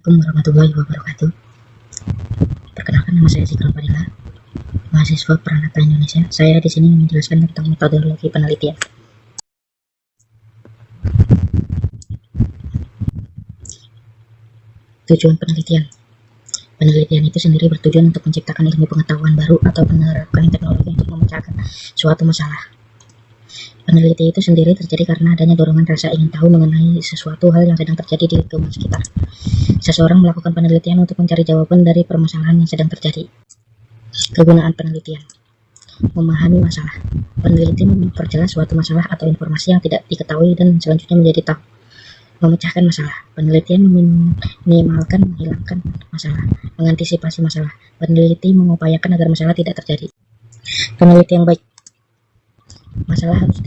Assalamualaikum warahmatullahi wabarakatuh. Perkenalkan, nama saya Zikran Fadila, mahasiswa Pranata Indonesia. Saya di sini menjelaskan tentang metodologi penelitian. Tujuan penelitian. Penelitian itu sendiri bertujuan untuk menciptakan ilmu pengetahuan baru atau menerapkan teknologi untuk memecahkan suatu masalah. Peneliti itu sendiri terjadi karena adanya dorongan rasa ingin tahu mengenai sesuatu hal yang sedang terjadi di lingkungan sekitar. Seseorang melakukan penelitian untuk mencari jawaban dari permasalahan yang sedang terjadi. Kegunaan penelitian. Memahami masalah. Peneliti memperjelas suatu masalah atau informasi yang tidak diketahui dan selanjutnya menjadi tahu. Memecahkan masalah. Penelitian meminimalkan, menghilangkan masalah. Mengantisipasi masalah. Peneliti mengupayakan agar masalah tidak terjadi. Peneliti yang baik. Masalah harus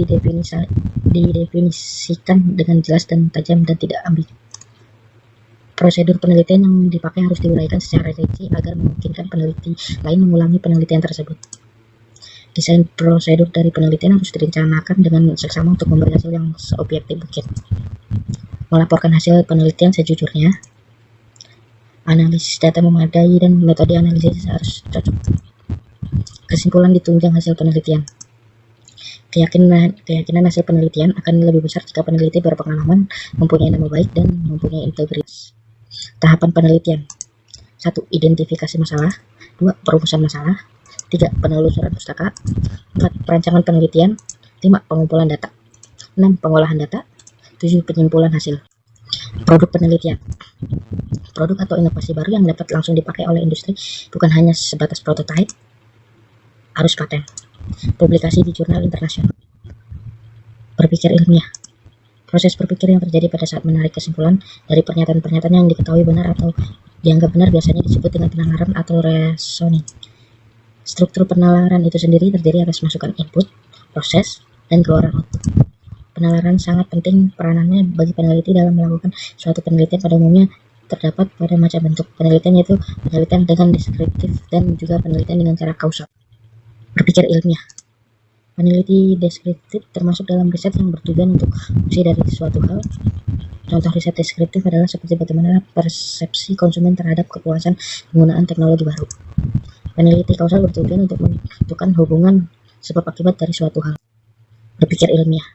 didefinisikan dengan jelas dan tajam dan tidak ambigu. Prosedur penelitian yang dipakai harus diuraikan secara rinci agar memungkinkan peneliti lain mengulangi penelitian tersebut. Desain prosedur dari penelitian harus direncanakan dengan seksama untuk memberi hasil yang seobjektif mungkin. Melaporkan hasil penelitian sejujurnya. Analisis data memadai dan metode analisis harus cocok. Kesimpulan ditunjang hasil penelitian. Keyakinan hasil penelitian akan lebih besar jika peneliti berpengalaman, mempunyai nama baik, dan mempunyai integritas. Tahapan penelitian. 1. Identifikasi masalah. 2. Perumusan masalah. 3. Penelusuran pustaka. 4. Perancangan penelitian. 5. Pengumpulan data. 6. Pengolahan data. 7. Penyimpulan hasil. Produk penelitian. Produk atau inovasi baru yang dapat langsung dipakai oleh industri, bukan hanya sebatas prototipe. Harus paten. Publikasi di jurnal internasional. Berpikir ilmiah. Proses berpikir yang terjadi pada saat menarik kesimpulan dari pernyataan-pernyataan yang diketahui benar atau dianggap benar biasanya disebut dengan penalaran atau reasoning. Struktur penalaran itu sendiri terdiri atas masukan input, proses, dan keluaran output. Penalaran sangat penting peranannya bagi peneliti dalam melakukan suatu penelitian. Pada umumnya terdapat pada macam bentuk penelitian, yaitu penelitian dengan deskriptif dan juga penelitian dengan cara kausal. Berpikir ilmiah. Peneliti deskriptif termasuk dalam riset yang bertujuan untuk fungsi dari suatu hal. Contoh riset deskriptif adalah seperti bagaimana persepsi konsumen terhadap kepuasan penggunaan teknologi baru. Peneliti kausal bertujuan untuk menentukan hubungan sebab akibat dari suatu hal. Berpikir ilmiah.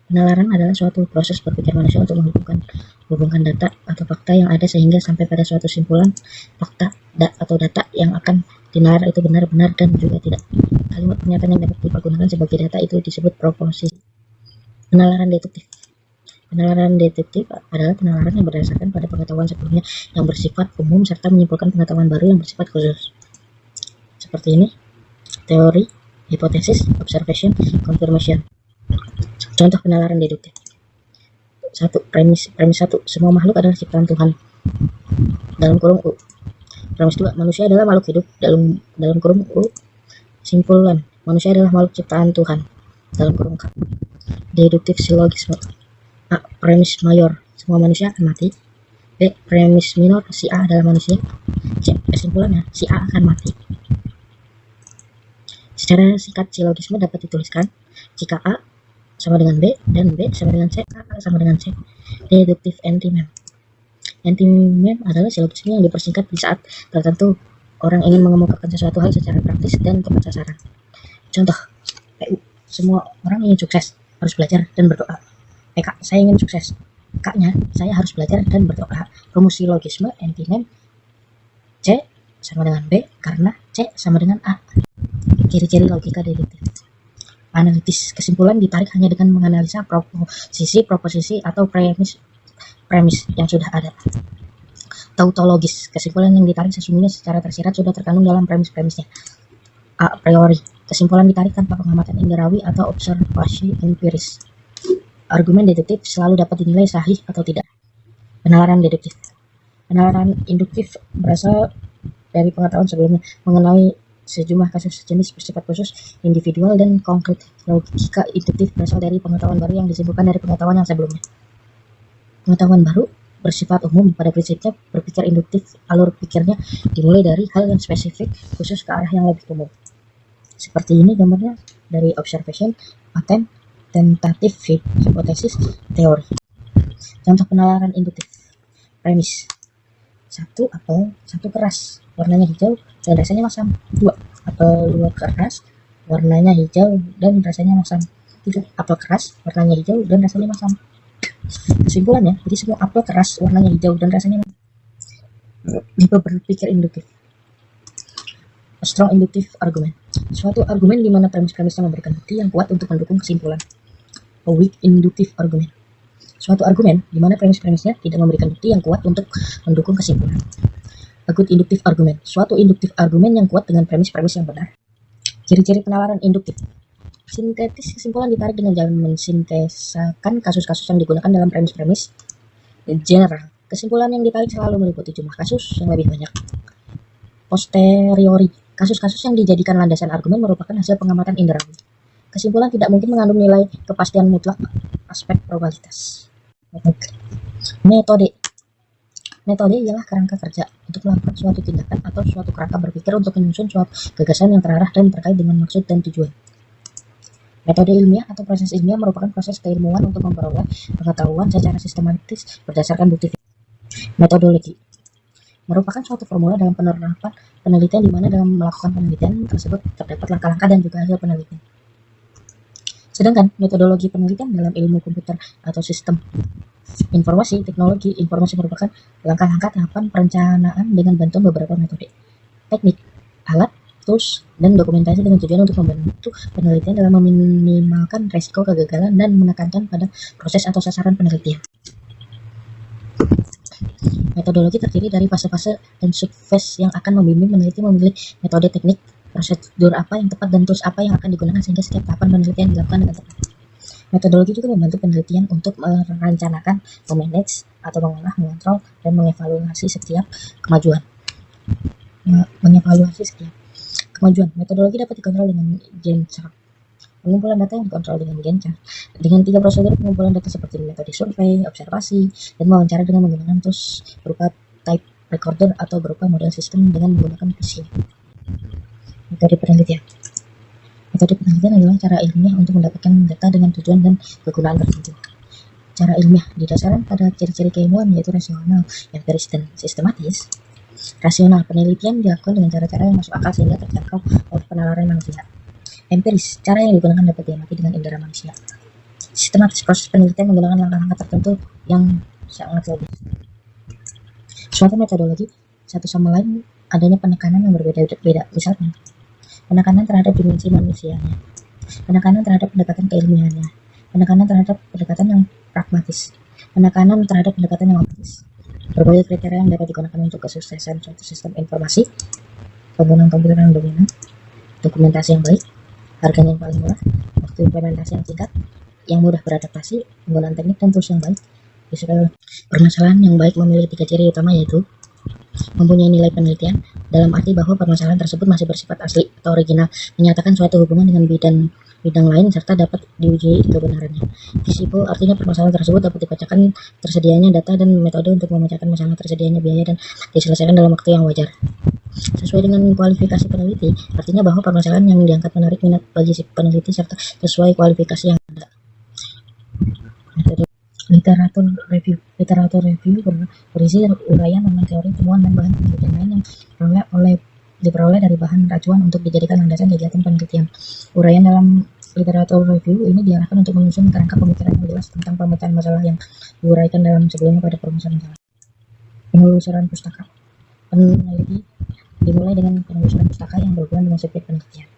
Penalaran adalah suatu proses berpikir manusia untuk menghubungkan data atau fakta yang ada sehingga sampai pada suatu simpulan. Fakta atau data yang akan dinalar itu benar-benar dan juga tidak. Kalimat pernyataan yang dapat dipergunakan sebagai data itu disebut proposisi. Penalaran deduktif. Penalaran deduktif adalah penalaran yang berdasarkan pada pengetahuan sebelumnya yang bersifat umum serta menyimpulkan pengetahuan baru yang bersifat khusus. Seperti ini: teori, hipotesis, observation, confirmation. Contoh penalaran deduktif. 1. Premis 1. Semua makhluk adalah ciptaan Tuhan. Dalam kurung U. Premis 2. Manusia adalah makhluk hidup. Dalam kurung U. Simpulan. Manusia adalah makhluk ciptaan Tuhan. Dalam kurung K. Deduktif silogisme. A. Premis mayor. Semua manusia akan mati. B. Premis minor. Si A adalah manusia. C. Kesimpulannya, si A akan mati. Secara singkat silogisme dapat dituliskan jika A sama dengan B dan B sama dengan C, A sama dengan C. Deduktif antimem. Antimem adalah silogisme yang dipersingkat di saat tertentu orang ingin mengemukakan sesuatu hal secara praktis dan tepat sasaran. Contoh PU. Semua orang ingin sukses, harus belajar dan berdoa. PK. Saya ingin sukses. K-nya, saya harus belajar dan berdoa. Rumus silogisme antimem. C sama dengan B karena C sama dengan A. Ciri-ciri logika deduktif. Analitis. Kesimpulan ditarik hanya dengan menganalisa proposisi atau premis yang sudah ada. Tautologis. Kesimpulan yang ditarik sesungguhnya secara tersirat sudah terkandung dalam premis-premisnya. A priori. Kesimpulan ditarik tanpa pengamatan inderawi atau observasi empiris. Argumen deduktif selalu dapat dinilai sahih atau tidak. Penalaran deduktif. Penalaran induktif berasal dari pengetahuan sebelumnya mengenai sejumlah kasus sejenis bersifat khusus, individual, dan konkret. Logika induktif berasal dari pengetahuan baru yang disimpulkan dari pengetahuan yang sebelumnya. Pengetahuan baru bersifat umum. Pada prinsipnya, berpikir induktif alur pikirnya dimulai dari hal yang spesifik khusus ke arah yang lebih umum. Seperti ini gambarnya dari observation, patent, tentatif, hipotesis, teori. Contoh penalaran induktif. Premis. 1. Apel, 1 keras, warnanya hijau dan rasanya masam. 2. Apel 2 keras, warnanya hijau dan rasanya masam. 3. Apel keras, warnanya hijau dan rasanya masam. Kesimpulannya, jadi semua apel keras, warnanya hijau dan rasanya masam. Tipe berpikir induktif. A strong inductive argument. Suatu argumen di mana premis-premisnya memberikan bukti yang kuat untuk mendukung kesimpulan. A weak inductive argument. Suatu argumen di mana premis-premisnya tidak memberikan bukti yang kuat untuk mendukung kesimpulan. A good inductive argument. Suatu induktif argumen yang kuat dengan premis-premis yang benar. Ciri-ciri penalaran induktif. Sintetis kesimpulan ditarik dengan jalan mensintesakan kasus-kasus yang digunakan dalam premis-premis general. Kesimpulan yang ditarik selalu meliputi jumlah kasus yang lebih banyak. Posteriori. Kasus-kasus yang dijadikan landasan argumen merupakan hasil pengamatan inderawi. Kesimpulan tidak mungkin mengandung nilai kepastian mutlak aspek probabilitas. Metode. Metode ialah kerangka kerja untuk melakukan suatu tindakan atau suatu kerangka berpikir untuk menyusun suatu gagasan yang terarah dan terkait dengan maksud dan tujuan. Metode ilmiah atau proses ilmiah merupakan proses keilmuan untuk memperoleh pengetahuan secara sistematis berdasarkan bukti. Metodologi merupakan suatu formula dalam penerapan penelitian di mana dalam melakukan penelitian tersebut terdapat langkah-langkah dan juga hasil penelitian. Sedangkan metodologi penelitian dalam ilmu komputer atau sistem informasi teknologi informasi merupakan langkah-langkah tahapan perencanaan dengan bantuan beberapa metode, teknik, alat, tools, dan dokumentasi dengan tujuan untuk membantu penelitian dalam meminimalkan resiko kegagalan dan menekankan pada proses atau sasaran penelitian. Metodologi terdiri dari fase-fase dan subfase yang akan membimbing peneliti memilih metode teknik, prosedur apa yang tepat, dan tools apa yang akan digunakan sehingga setiap tahapan penelitian dilakukan dengan tepat. Metodologi juga membantu penelitian untuk merencanakan, memanage, atau mengolah, mengontrol, dan mengevaluasi setiap kemajuan. Metodologi dapat dikontrol dengan Gantt chart. Pengumpulan data yang dikontrol dengan Gantt chart dengan 3 prosedur pengumpulan data seperti metode survei, observasi, dan wawancara dengan menggunakan tools berupa type recorder atau berupa model sistem dengan menggunakan PCA. Metode penelitian. Metode penelitian adalah cara ilmiah untuk mendapatkan data dengan tujuan dan kegunaan tertentu. Cara ilmiah didasarkan pada ciri-ciri keilmuan yaitu rasional, empiris, dan sistematis. Rasional, penelitian dilakukan dengan cara-cara yang masuk akal sehingga terjangkau oleh penalaran manusia. Empiris, cara yang digunakan dapat diamati dengan indera manusia. Sistematis, proses penelitian menggunakan langkah-langkah tertentu yang sangat logis. Suatu metodologi satu sama lain adanya penekanan yang berbeda-beda, misalnya penekanan terhadap dimensi manusianya, penekanan terhadap pendekatan keilmiahannya, penekanan terhadap pendekatan yang pragmatis, penekanan terhadap pendekatan yang otomatis. Berbagai kriteria yang dapat digunakan untuk kesuksesan suatu sistem informasi, penggunaan komputer yang dominan, dokumentasi yang baik, harganya yang paling murah, waktu implementasi yang singkat, yang mudah beradaptasi, penggunaan teknik dan tools yang baik. Permasalahan yang baik memiliki 3 ciri utama yaitu mempunyai nilai penelitian, dalam arti bahwa permasalahan tersebut masih bersifat asli atau original, menyatakan suatu hubungan dengan bidang lain serta dapat diuji kebenarannya. Visible artinya permasalahan tersebut dapat dibacakan, tersedianya data dan metode untuk memecahkan masalah, tersedianya biaya dan diselesaikan dalam waktu yang wajar. Sesuai dengan kualifikasi peneliti, artinya bahwa permasalahan yang diangkat menarik minat bagi si peneliti serta sesuai kualifikasi yang ada. Literatur review berisi uraian tentang teori, temuan, dan bahan penelitian lain yang diperoleh dari bahan acuan untuk dijadikan landasan kegiatan penelitian. Uraian dalam literatur review ini diarahkan untuk menyusun kerangka pemikiran yang jelas tentang pemecahan masalah yang diuraikan dalam sebelumnya pada permasalahan masalah. Penelusuran pustaka. Peneliti dimulai dengan penelusuran pustaka yang berhubungan dengan subjek penelitian.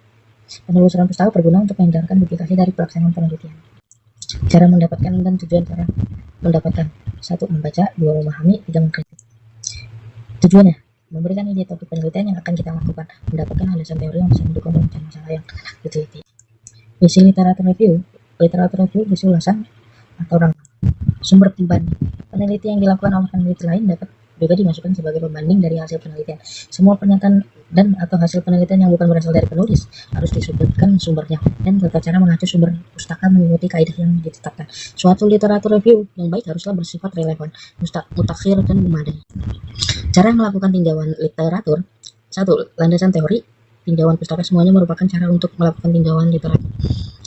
Penelusuran pustaka berguna untuk menghindarkan duplikasi dari pelaksanaan penelitian. Cara mendapatkan dan tujuan cara mendapatkan. 1. Membaca. 2. Memahami. 3. Mengkritik. Tujuannya memberikan ide topik penelitian yang akan kita lakukan, mendapatkan alasan teori yang bisa mendukung pemecahan masalah yang diteliti. Isi literatur review berisi ulasan atau rangkuman. Sumber pembanding. Penelitian yang dilakukan oleh peneliti lain dapat juga dimasukkan sebagai pembanding dari hasil penelitian. Semua pernyataan dan atau hasil penelitian yang bukan berasal dari penulis harus disebutkan sumbernya dan tata cara mengacu sumber pustaka mengikuti kaidah yang ditetapkan. Suatu literatur review yang baik haruslah bersifat relevan, mutakhir, dan memadai. Cara melakukan tinjauan literatur. 1. Landasan teori. Tinjauan pustaka semuanya merupakan cara untuk melakukan tinjauan literatur.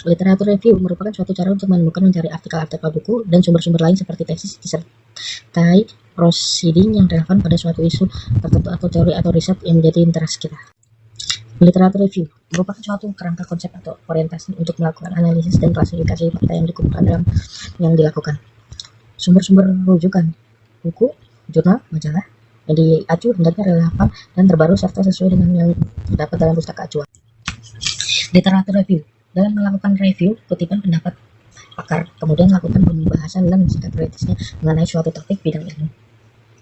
Literatur review merupakan suatu cara untuk menemukan mencari artikel-artikel buku dan sumber-sumber lain seperti tesis disertai proceeding yang relevan pada suatu isu tertentu atau teori atau riset yang menjadi interest kita. Literatur review merupakan suatu kerangka konsep atau orientasi untuk melakukan analisis dan klasifikasi fakta yang dikumpulkan dalam yang dilakukan. Sumber-sumber rujukan, buku, jurnal, majalah yang diacu hendaknya relevan dan terbaru serta sesuai dengan yang terdapat dalam pustaka acuan. Literatur review dalam melakukan review kutipan pendapat pakar, kemudian lakukan pembahasan dan sikap kritisnya mengenai suatu topik bidang ilmu.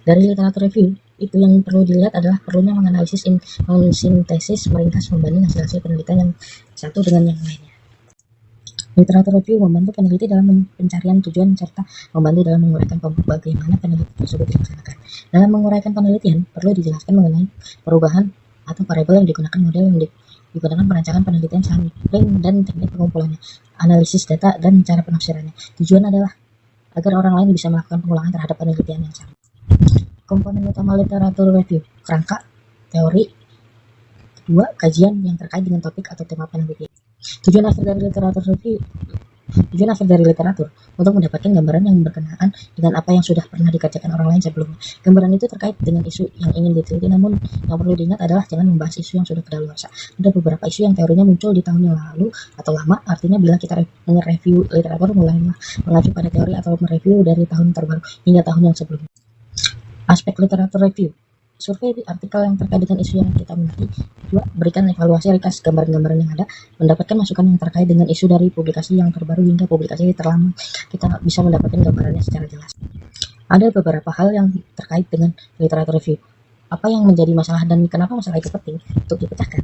Dari literatur review, itu yang perlu dilihat adalah perlunya menganalisis, mensintesis, meringkas, membanding hasil-hasil penelitian yang satu dengan yang lainnya. Literatur review membantu peneliti dalam pencarian tujuan serta membantu dalam menguraikan bagaimana penelitian tersebut dilaksanakan. Dalam menguraikan penelitian, perlu dijelaskan mengenai perubahan atau variabel yang digunakan, model yang digunakan, perancangan penelitian, sampling dan teknik pengumpulannya, analisis data, dan cara penafsirannya. Tujuan adalah agar orang lain bisa melakukan pengulangan terhadap penelitian yang sama. Komponen utama literatur review: kerangka, teori, kedua, kajian yang terkait dengan topik atau tema penelitian. Tujuan akhir dari literatur untuk mendapatkan gambaran yang berkenaan dengan apa yang sudah pernah dikerjakan orang lain sebelumnya. Gambaran itu terkait dengan isu yang ingin diteliti, namun yang perlu diingat adalah jangan membahas isu yang sudah kedaluarsa. Ada beberapa isu yang teorinya muncul di tahun yang lalu atau lama, artinya bila kita mereview literatur mulailah mengacu pada teori atau mereview dari tahun terbaru hingga tahun yang sebelumnya. Aspek literatur review: survei artikel yang terkait dengan isu yang kita minati. Kedua, berikan evaluasi ringkas gambaran-gambaran yang ada, mendapatkan masukan yang terkait dengan isu dari publikasi yang terbaru hingga publikasi terlama, kita bisa mendapatkan gambarannya secara jelas. Ada beberapa hal yang terkait dengan literatur review. Apa yang menjadi masalah dan kenapa masalah itu penting untuk dipecahkan?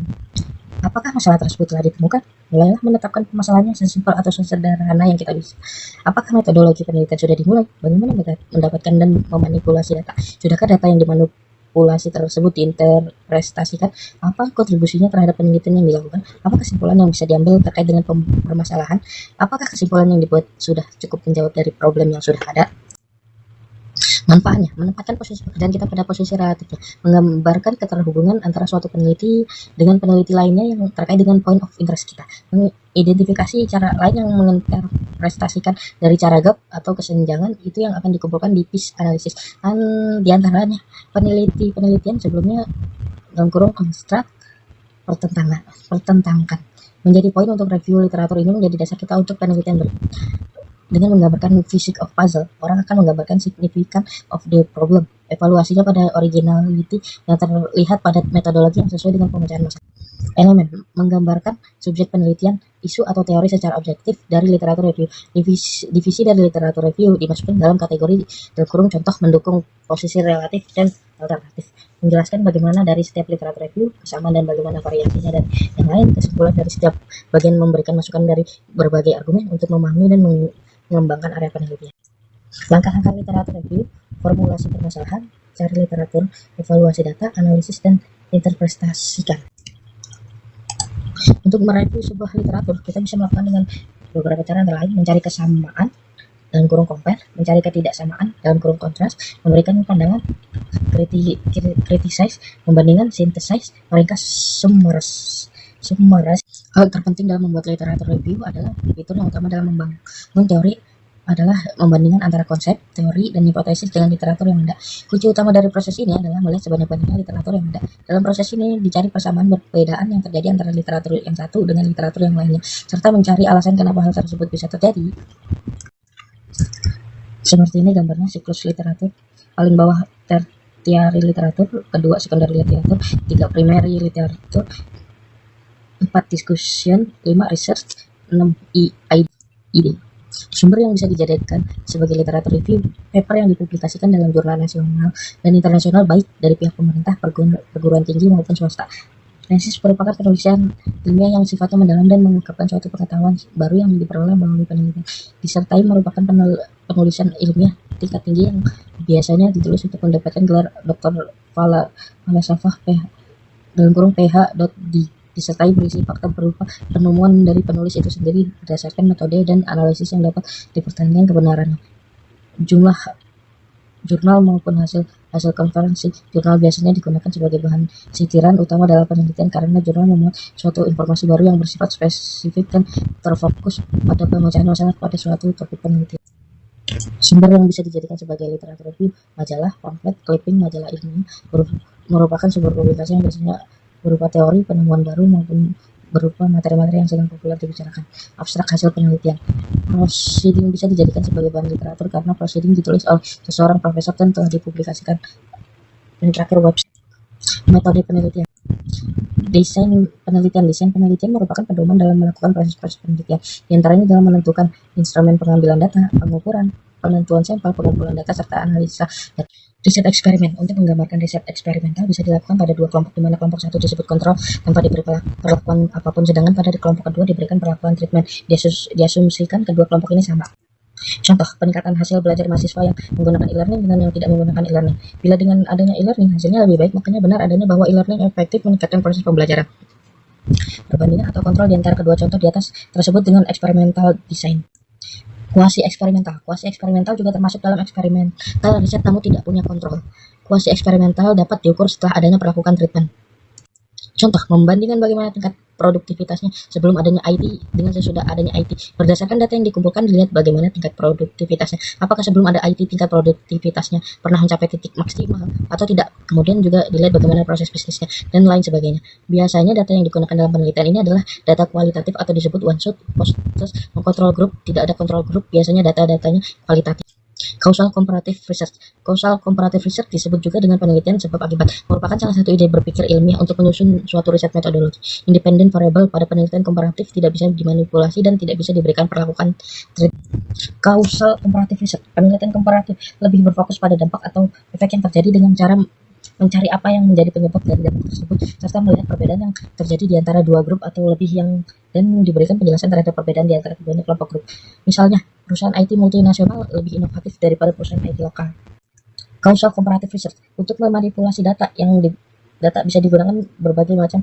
Apakah masalah tersebut telah ditemukan? Mulailah menetapkan permasalahannya sesimpel atau sesederhana yang kita bisa. Apakah metodologi penelitian sudah dimulai? Bagaimana mendapatkan dan memanipulasi data? Sudahkah data yang dimanipulasi tersebut diinterpretasikan? Apa kontribusinya terhadap penelitian yang dilakukan? Apa kesimpulan yang bisa diambil terkait dengan permasalahan? Apakah kesimpulan yang dibuat sudah cukup menjawab dari problem yang sudah ada? Manfaatnya: menempatkan posisi pekerjaan kita pada posisi relatifnya, menggambarkan keterhubungan antara suatu peneliti dengan peneliti lainnya yang terkait dengan point of interest kita, mengidentifikasi cara lain yang menginterpretasikan dari cara gap atau kesenjangan itu yang akan dikumpulkan di piece analisis, dan diantaranya penelitian sebelumnya konstrak pertentangkan menjadi poin untuk review literatur. Ini menjadi dasar kita untuk penelitian dengan menggambarkan physics of puzzle, orang akan menggambarkan significance of the problem. Evaluasinya pada originality yang terlihat pada metodologi yang sesuai dengan pemecahan masalah. Elemen: menggambarkan subjek penelitian, isu atau teori secara objektif dari literatur review. Divisi dari literatur review dimasukkan dalam kategori contoh, mendukung, posisi relatif, dan alternatif. Menjelaskan bagaimana dari setiap literatur review, kesamaan dan bagaimana variasinya dan yang lain. Kesimpulan dari setiap bagian memberikan masukan dari berbagai argumen untuk memahami dan mengembangkan area penelitian. Langkah-langkah literatur review: formulasi permasalahan, cari literatur, evaluasi data, analisis, dan interpretasikan. Untuk mereview sebuah literatur, kita bisa melakukan dengan beberapa cara, antara lain mencari kesamaan dalam kurung compare, mencari ketidaksamaan dalam kurung kontras, memberikan pandangan, criticize, membandingkan, synthesize, meringkas, summarize. Hal terpenting dalam membuat literatur review adalah fitur yang utama dalam membangun teori adalah membandingkan antara konsep, teori, dan hipotesis dengan literatur yang ada. Kunci utama dari proses ini adalah melihat sebanyak-banyaknya literatur yang ada. Dalam proses ini dicari persamaan perbedaan yang terjadi antara literatur yang satu dengan literatur yang lainnya, serta mencari alasan kenapa hal tersebut bisa terjadi. Seperti ini gambarnya siklus literatur. Paling bawah tertiary literatur, kedua secondary literatur, tiga primary literatur, 4 discussion, 5 research, 6 ide. Sumber yang bisa dijadikan sebagai literatur review: paper yang dipublikasikan dalam jurnal nasional dan internasional baik dari pihak pemerintah, perguruan tinggi maupun swasta. Tesis merupakan penulisan ilmiah yang sifatnya mendalam dan mengungkapkan suatu pengetahuan baru yang diperoleh melalui penelitian. Disertai merupakan penulisan ilmiah tingkat tinggi yang biasanya ditulis untuk mendapatkan gelar doktor falsafah PH.D. disertai berisi fakta berupa penemuan dari penulis itu sendiri berdasarkan metode dan analisis yang dapat dipertanyakan kebenarannya. Jumlah jurnal maupun hasil Hasil konferensi jurnal biasanya digunakan sebagai bahan sitiran utama dalam penelitian karena jurnal memuat suatu informasi baru yang bersifat spesifik dan terfokus pada pemecahan masalah pada suatu topik penelitian. Sumber yang bisa dijadikan sebagai literatur review, majalah, pamflet, clipping, majalah ilmiah merupakan sumber publikasi yang biasanya berupa teori, penemuan baru maupun berupa materi-materi yang sedang populer dibicarakan. Abstrak hasil penelitian. Proceeding bisa dijadikan sebagai bahan literatur karena proceeding ditulis oleh seseorang profesor dan telah dipublikasikan. Dan terakhir, website. Metode penelitian. Desain penelitian merupakan pedoman dalam melakukan proses-proses penelitian, di antaranya dalam menentukan instrumen pengambilan data, pengukuran, penentuan sampel, pengumpulan data, serta analisa data. Riset eksperimen. Untuk menggambarkan riset eksperimental bisa dilakukan pada dua kelompok, di mana kelompok satu disebut kontrol tanpa diberi perlakuan apapun, sedangkan pada kelompok kedua diberikan perlakuan treatment. Diasumsikan kedua kelompok ini sama. Contoh, peningkatan hasil belajar mahasiswa yang menggunakan e-learning dengan yang tidak menggunakan e-learning. Bila dengan adanya e-learning hasilnya lebih baik, makanya benar adanya bahwa e-learning efektif meningkatkan proses pembelajaran. Perbandingan atau kontrol di antara kedua contoh di atas tersebut dengan eksperimental design. Kuasi eksperimental juga termasuk dalam eksperimental riset namun tidak punya kontrol. Kuasi eksperimental dapat diukur setelah adanya perlakuan treatment. Contoh, membandingkan bagaimana tingkat produktivitasnya sebelum adanya IT dengan sesudah adanya IT. Berdasarkan data yang dikumpulkan, dilihat bagaimana tingkat produktivitasnya. Apakah sebelum ada IT tingkat produktivitasnya pernah mencapai titik maksimal atau tidak. Kemudian juga dilihat bagaimana proses bisnisnya dan lain sebagainya. Biasanya data yang digunakan dalam penelitian ini adalah data kualitatif atau disebut one shot post control group. Tidak ada control group, biasanya data-datanya kualitatif. Causal comparative research disebut juga dengan penelitian sebab akibat, merupakan salah satu ide berpikir ilmiah untuk menyusun suatu riset metodologi. Independent variable pada penelitian komparatif tidak bisa dimanipulasi dan tidak bisa diberikan perlakuan treatment. Causal comparative research. Penelitian komparatif lebih berfokus pada dampak atau efek yang terjadi dengan cara mencari apa yang menjadi penyebab dari dampak tersebut serta melihat perbedaan yang terjadi di antara dua grup atau lebih dan diberikan penjelasan terhadap perbedaan di antara keduanya kelompok grup. Misalnya, perusahaan IT multinasional lebih inovatif daripada perusahaan IT lokal. Causal comparative research untuk memanipulasi data data bisa digunakan berbagai macam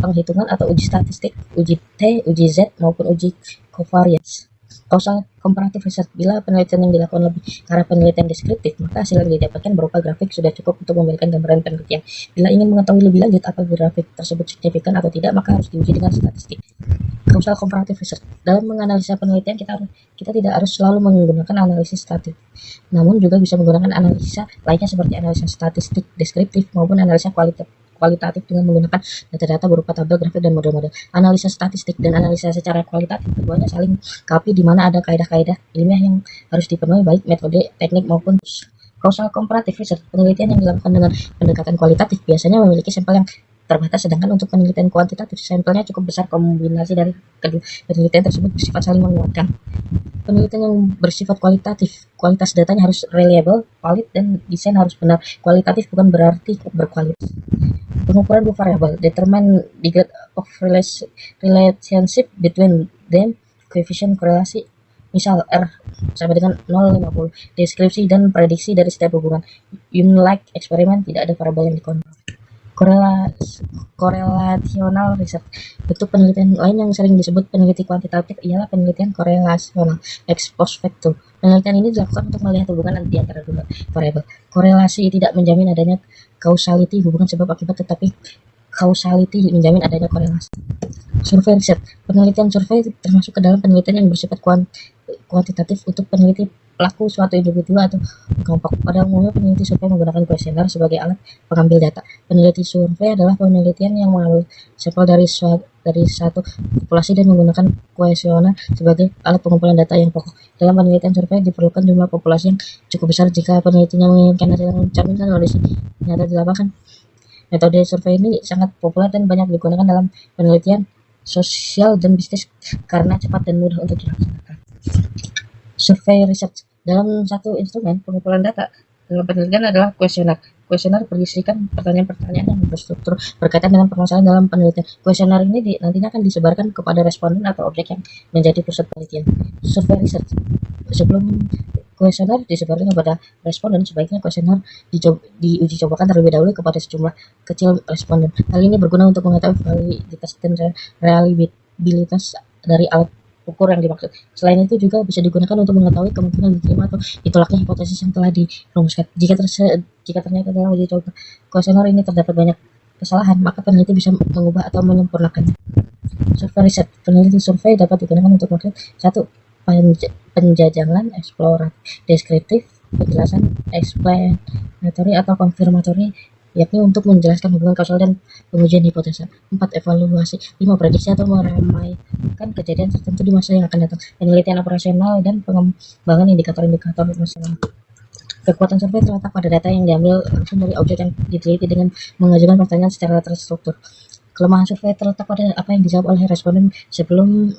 penghitungan atau uji statistik, uji T, uji Z maupun uji covariance. Causal comparative research. Bila penelitian yang dilakukan lebih ke arah penelitian deskriptif, maka hasil yang didapatkan berupa grafik sudah cukup untuk memberikan gambaran penelitian. Bila ingin mengetahui lebih lanjut apa grafik tersebut signifikan atau tidak, maka harus diuji dengan statistik. Causal comparative research. Dalam menganalisa penelitian, kita tidak harus selalu menggunakan analisis statistik, namun juga bisa menggunakan analisa lainnya seperti analisa statistik deskriptif maupun analisa kualitatif dengan menggunakan data-data berupa tabel, grafik, dan model-model. Analisa statistik dan analisa secara kualitatif keduanya saling melengkapi di mana ada kaidah-kaidah ilmiah yang harus dipenuhi baik metode, teknik maupun causal comparative research. Penelitian yang dilakukan dengan pendekatan kualitatif biasanya memiliki sampel yang terbatas, sedangkan untuk penelitian kuantitatif sampelnya cukup besar. Kombinasi dari kedua penelitian tersebut bersifat saling menguatkan. Penelitian yang bersifat kualitatif, kualitas datanya harus reliable, valid, dan desain harus benar. Kualitatif bukan berarti berkualitas. Pengukuran dua variabel determine degree of relationship between them, coefficient korelasi, misal R sama dengan 0,50, deskripsi dan prediksi dari setiap hubungan. Unlike eksperimen, tidak ada variabel yang dikontrol. Korelasional research. Bentuk penelitian lain yang sering disebut peneliti kuantitatif ialah penelitian korelasional ex post facto. Penelitian ini dilakukan untuk melihat hubungan di antara dua variabel. Korelasi tidak menjamin adanya causality, hubungan sebab akibat, tetapi causality menjamin adanya korelasi. Survei riset. Penelitian survei termasuk ke dalam penelitian yang bersifat kuantitatif untuk peneliti pelaku suatu individu atau kelompok. Pada umumnya peneliti survei menggunakan kuesioner sebagai alat pengambil data. Peneliti survei adalah penelitian yang mengambil sampel dari satu populasi dan menggunakan kuesioner sebagai alat pengumpulan data yang pokok. Dalam penelitian survei diperlukan jumlah populasi yang cukup besar jika penelitinya menginginkan hasil yang mencerminkan kondisi nyata di lapangan. Metode survei ini sangat populer dan banyak digunakan dalam penelitian sosial dan bisnis karena cepat dan mudah untuk dilaksanakan. Survei research. Dalam satu instrumen pengumpulan data dalam penelitian adalah kuesioner. Kuesioner berisikan pertanyaan-pertanyaan yang berstruktur berkaitan dengan permasalahan dalam penelitian. Kuesioner ini nantinya akan disebarkan kepada responden atau objek yang menjadi pusat penelitian. Survei research. Sebelum kuesioner disebarkan kepada responden, sebaiknya kuesioner diuji cobakan terlebih dahulu kepada sejumlah kecil responden. Hal ini berguna untuk mengetahui validitas dan reliabilitas dari alat ukur yang dimaksud. Selain itu juga bisa digunakan untuk mengetahui kemungkinan diterima atau ditolaknya hipotesis yang telah dirumuskan. Jika ternyata dalam uji coba kuesioner ini terdapat banyak kesalahan, maka peneliti bisa mengubah atau menyempurnakannya. Survei riset. Peneliti survei dapat digunakan untuk maksud 1. Penjajaran eksploratif, deskriptif, penjelasan eksplanatory atau konfirmatori, yakni untuk menjelaskan hubungan kausal dan pengujian hipotesa. 4. Evaluasi. 5. Prediksi atau meramaikan kejadian tertentu di masa yang akan datang. Penelitian operasional dan pengembangan indikator-indikator masalah. Kekuatan survei terletak pada data yang diambil langsung dari objek yang diteliti dengan mengajukan pertanyaan secara terstruktur. Kelemahan survei terletak pada apa yang dijawab oleh responden sebelum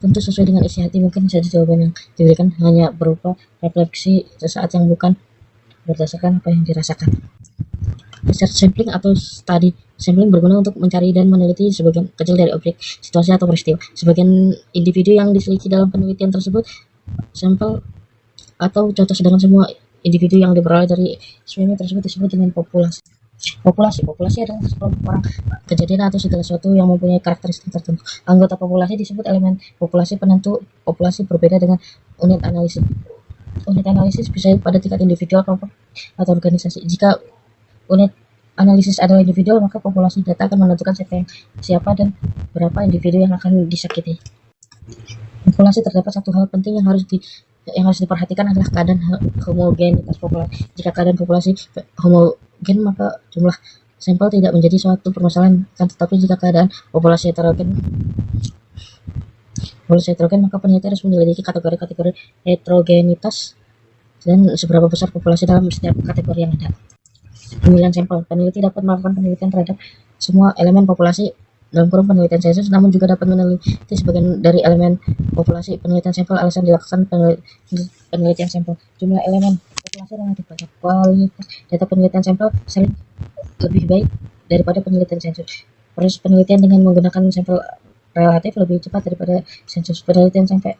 tentu sesuai dengan isi hati. Mungkin saja jawaban yang diberikan hanya berupa refleksi sesaat yang bukan berdasarkan apa yang dirasakan. Research sampling atau study sampling berguna untuk mencari dan meneliti sebagian kecil dari objek, situasi, atau peristiwa. Sebagian individu yang diteliti dalam penelitian tersebut sampel atau contoh, sedangkan semua individu yang diperoleh dari eksperimen tersebut disebut dengan populasi. Populasi adalah sekelompok orang, kejadian, atau segala sesuatu yang mempunyai karakteristik tertentu. Anggota populasi disebut elemen populasi penentu. Populasi berbeda dengan unit analisis. Unit analisis bisa pada tingkat individual, kelompok, atau organisasi. Jika unit analisis adalah individual, maka populasi data akan menentukan siapa dan berapa individu yang akan disakiti. Populasi terdapat satu hal penting yang harus diperhatikan adalah keadaan homogenitas populasi. Jika keadaan populasi homogen, maka jumlah sampel tidak menjadi suatu permasalahan. Tetapi jika keadaan populasi heterogen, maka peneliti harus menyelidiki kategori-kategori heterogenitas dan seberapa besar populasi dalam setiap kategori yang ada. Pemilihan sampel. Peneliti dapat melakukan penelitian terhadap semua elemen populasi dalam kurung penelitian sensus, namun juga dapat meneliti sebagian dari elemen populasi. Penelitian sampel. Alasan dilakukan penelitian sampel. Jumlah elemen populasi relatif banyak. Kualitas data penelitian sampel sering lebih baik daripada penelitian sensus. Proses penelitian dengan menggunakan sampel relatif lebih cepat daripada sensus. Penelitian sampel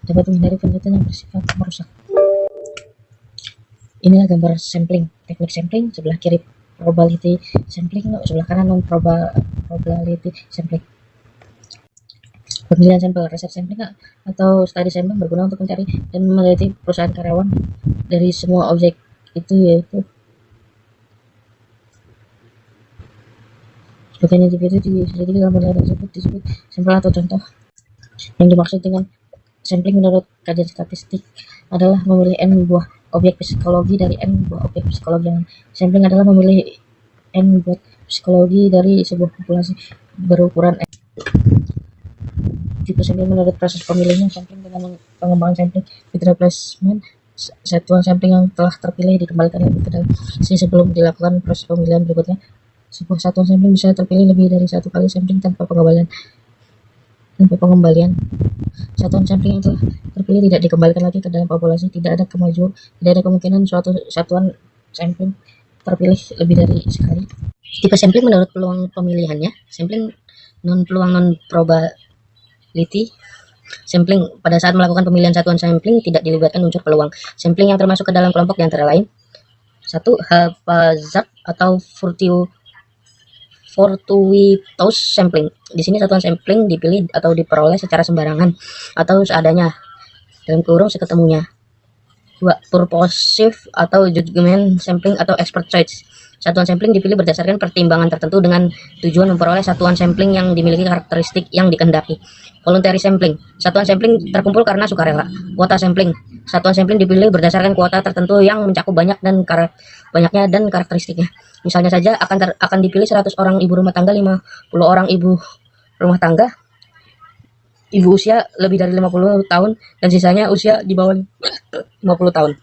dapat menghindari penelitian yang bersifat merusak. Inilah gambar sampling. Teknik sampling, sebelah kiri probability sampling, sebelah kanan non probability sampling. Pemilihan sampel. Research sampling atau study sampling berguna untuk mencari dan meneliti perusahaan karyawan dari semua objek itu, yaitu sebagian individu diselidiki dalam penelitian tersebut disebut sampel atau contoh. Yang dimaksud dengan sampling menurut kajian statistik adalah memilih n buah objek psikologi dari n buah objek psikologi yang lain. Sampling adalah memilih n buah psikologi dari sebuah populasi berukuran n. Tipe sampling menurut proses pemilihan. Sampling dengan pengembangan sampling with replacement. Satuan sampling yang telah terpilih dikembalikan lagi ke dalam sisi sebelum dilakukan proses pemilihan berikutnya. Sebuah satuan sampling bisa terpilih lebih dari satu kali sampling tanpa pengembalian. Satuan sampling yang telah terpilih tidak dikembalikan lagi ke dalam populasi. Tidak ada kemungkinan suatu satuan sampling terpilih lebih dari sekali. Tipe sampling menurut peluang pemilihannya. Sampling peluang non probability sampling. Pada saat melakukan pemilihan satuan sampling tidak dilibatkan unsur peluang. Sampling yang termasuk ke dalam kelompok antara lain: 1. Haphazard atau fortuitous sampling. Di sini satuan sampling dipilih atau diperoleh secara sembarangan atau seadanya dalam kurung seketemunya. 2. Purposive atau judgment sampling atau expert choice. Satuan sampling dipilih berdasarkan pertimbangan tertentu dengan tujuan memperoleh satuan sampling yang dimiliki karakteristik yang dikehendaki. Voluntary sampling. Satuan sampling terkumpul karena sukarela. Kuota sampling. Satuan sampling dipilih berdasarkan kuota tertentu yang mencakup banyaknya dan karakteristiknya. Misalnya saja akan dipilih 100 orang ibu rumah tangga, 50 orang ibu rumah tangga, ibu usia lebih dari 50 tahun, dan sisanya usia di bawah 50 tahun.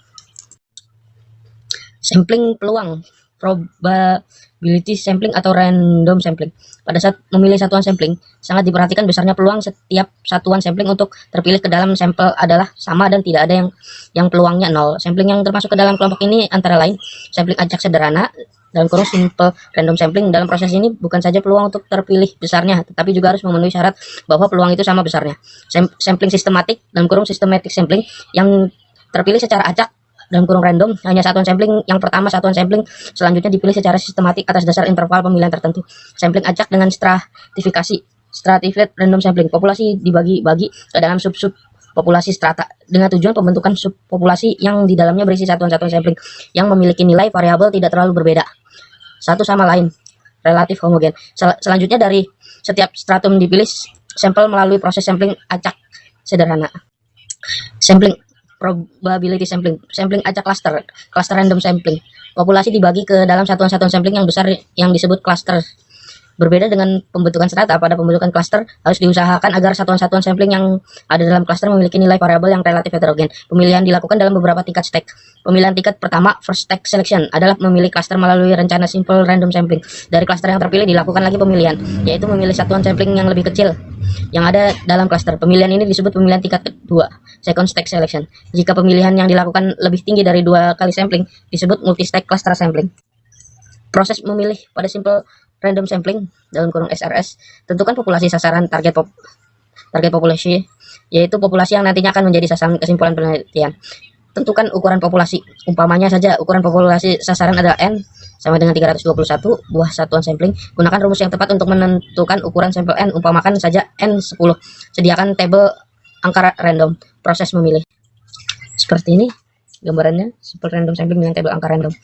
Sampling peluang. Probability sampling atau random sampling. Pada saat memilih satuan sampling, sangat diperhatikan besarnya peluang setiap satuan sampling untuk terpilih ke dalam sampel adalah sama dan tidak ada yang peluangnya 0. Sampling yang termasuk ke dalam kelompok ini antara lain sampling acak sederhana dalam kurung simple random sampling. Dalam proses ini bukan saja peluang untuk terpilih besarnya, tetapi juga harus memenuhi syarat bahwa peluang itu sama besarnya. Sampling sistematik dalam kurung systematic sampling yang terpilih secara acak dalam kurung random, hanya satuan sampling yang pertama. Satuan sampling selanjutnya dipilih secara sistematik atas dasar interval pemilihan tertentu. Sampling acak dengan stratifikasi Stratified random sampling, populasi dibagi-bagi ke dalam sub-sub populasi strata dengan tujuan pembentukan subpopulasi yang di dalamnya berisi satuan-satuan sampling yang memiliki nilai variabel tidak terlalu berbeda satu sama lain, relatif homogen. Selanjutnya dari setiap stratum dipilih sampel melalui proses sampling acak sederhana. Sampling probability sampling, sampling acak cluster, cluster random sampling. Populasi dibagi ke dalam satuan-satuan sampling yang besar yang disebut cluster. Berbeda dengan pembentukan strata, pada pembentukan cluster harus diusahakan agar satuan-satuan sampling yang ada dalam cluster memiliki nilai variabel yang relatif heterogen. Pemilihan dilakukan dalam beberapa tingkat stack. Pemilihan tingkat pertama, first stack selection, adalah memilih cluster melalui rencana simple random sampling. Dari cluster yang terpilih dilakukan lagi pemilihan, yaitu memilih satuan sampling yang lebih kecil yang ada dalam cluster. Pemilihan ini disebut pemilihan tingkat kedua, second stack selection. Jika pemilihan yang dilakukan lebih tinggi dari 2 kali sampling, disebut multi-stack cluster sampling. Proses memilih pada simple random sampling dalam kurung SRS, tentukan populasi sasaran target populasi, yaitu populasi yang nantinya akan menjadi sasaran kesimpulan penelitian. Tentukan ukuran populasi, umpamanya saja ukuran populasi sasaran adalah N sama dengan 321 buah satuan sampling. Gunakan rumus yang tepat untuk menentukan ukuran sampel N, umpamakan saja N10. Sediakan tabel angka random. Proses memilih seperti ini gambarannya, simple random sampling dengan tabel angka random.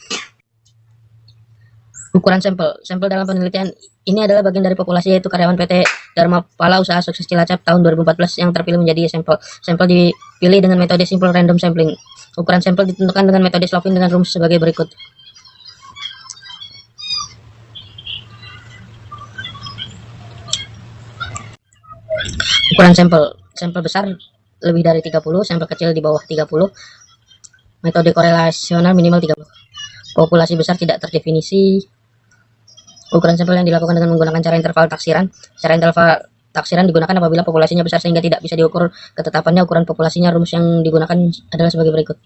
Ukuran sampel dalam penelitian ini adalah bagian dari populasi, yaitu karyawan PT Dharma Pala Usaha Sukses Cilacap tahun 2014 yang terpilih menjadi sampel. Sampel dipilih dengan metode simple random sampling. Ukuran sampel ditentukan dengan metode Slovin dengan rumus sebagai berikut. Ukuran sampel besar lebih dari 30, sampel kecil di bawah 30. Metode korelasional minimal 30. Populasi besar tidak terdefinisi. Ukuran sampel yang dilakukan dengan menggunakan cara interval taksiran. Cara interval taksiran digunakan apabila populasinya besar sehingga tidak bisa diukur ketetapannya ukuran populasinya. Rumus yang digunakan adalah sebagai berikut.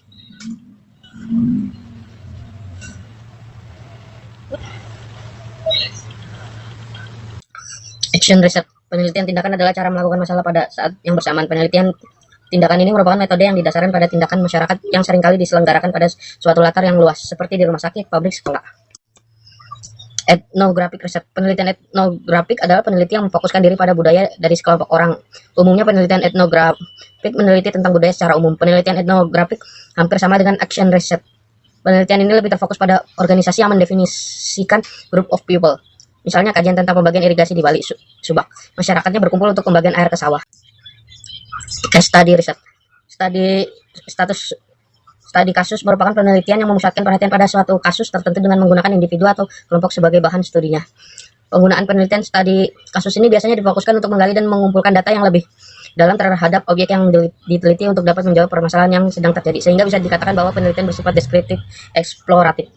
Action research, penelitian tindakan adalah cara melakukan masalah pada saat yang bersamaan. Penelitian tindakan ini merupakan metode yang didasarkan pada tindakan masyarakat yang seringkali diselenggarakan pada suatu latar yang luas, seperti di rumah sakit, pabrik, sekolah. Ethnographic research, penelitian etnografik adalah penelitian yang memfokuskan diri pada budaya dari sekelompok orang. Umumnya penelitian etnografik meneliti tentang budaya secara umum. Penelitian etnografik hampir sama dengan action research. Penelitian ini lebih terfokus pada organisasi yang mendefinisikan group of people. Misalnya kajian tentang pembagian irigasi di Bali, Subak. Masyarakatnya berkumpul untuk pembagian air ke sawah. Case study research, studi kasus merupakan penelitian yang memusatkan perhatian pada suatu kasus tertentu dengan menggunakan individu atau kelompok sebagai bahan studinya. Penggunaan penelitian studi kasus ini biasanya difokuskan untuk menggali dan mengumpulkan data yang lebih dalam terhadap objek yang diteliti untuk dapat menjawab permasalahan yang sedang terjadi, sehingga bisa dikatakan bahwa penelitian bersifat deskriptif eksploratif.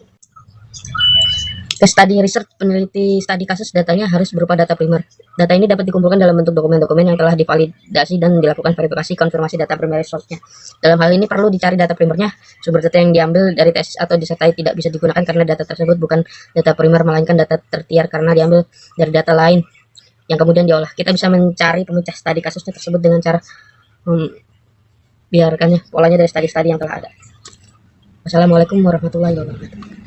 Case study research, peneliti studi kasus datanya harus berupa data primer. Data ini dapat dikumpulkan dalam bentuk dokumen-dokumen yang telah divalidasi dan dilakukan verifikasi konfirmasi data primer source-nya. Dalam hal ini perlu dicari data primernya. Sumber data yang diambil dari tesis atau disertai tidak bisa digunakan karena data tersebut bukan data primer melainkan data tertiar karena diambil dari data lain yang kemudian diolah. Kita bisa mencari pemecah studi kasusnya tersebut dengan cara biarkannya polanya dari studi-studi yang telah ada. Wassalamualaikum warahmatullahi wabarakatuh.